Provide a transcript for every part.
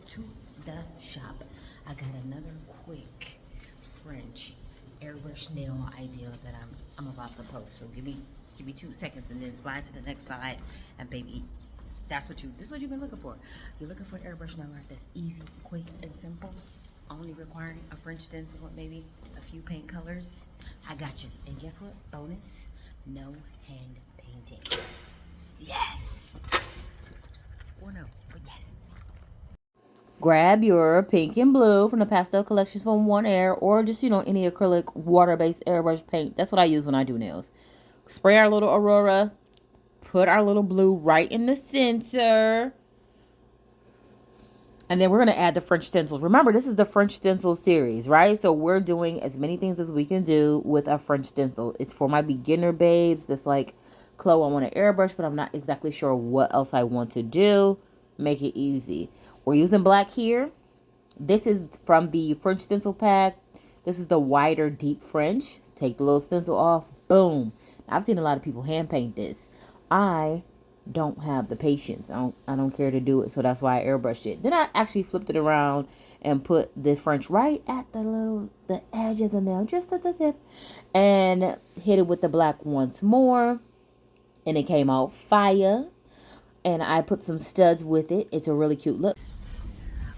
to the shop. I got another quick French airbrush nail idea that I'm about to post. So give me 2 seconds and then slide to the next slide, and baby, this is what you've been looking for. You're looking for an airbrush nail art that's easy, quick, and simple, only requiring a French stencil with maybe a few paint colors. I got you. And guess what? Bonus, no hand painting. Yes. Or no, but yes. Grab your pink and blue from the pastel collections from One Air, or just, any acrylic water-based airbrush paint. That's what I use when I do nails. Spray our little Aurora. Put our little blue right in the center. And then we're going to add the French stencils. Remember, this is the French stencil series, right? So we're doing as many things as we can do with a French stencil. It's for my beginner babes. That's like, Chloe, I want to airbrush, but I'm not exactly sure what else I want to do. Make it easy. We're using black here. This is from the French stencil pack. This is the wider, deep French. Take the little stencil off. Boom. I've seen a lot of people hand paint this. I don't have the patience. I don't care to do it, so that's why I airbrushed it. Then I actually flipped it around and put the French right at the edge of the nail, just at the tip, and hit it with the black once more, and it came out fire. And I put some studs with it. It's a really cute look.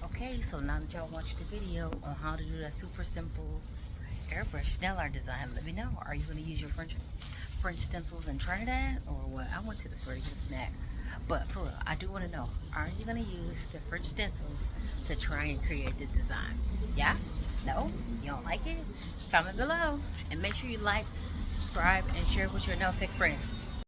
Okay, so now that y'all watched the video on how to do that super simple airbrush nail art design, let me know. Are you going to use your French stencils in Trinidad, or what? I went to the store to get a snack, but for real, I do want to know, are you going to use the French stencils to try and create the design? Yeah? No? You don't like it? Comment below, and make sure you like, subscribe, and share with your nail tech friends.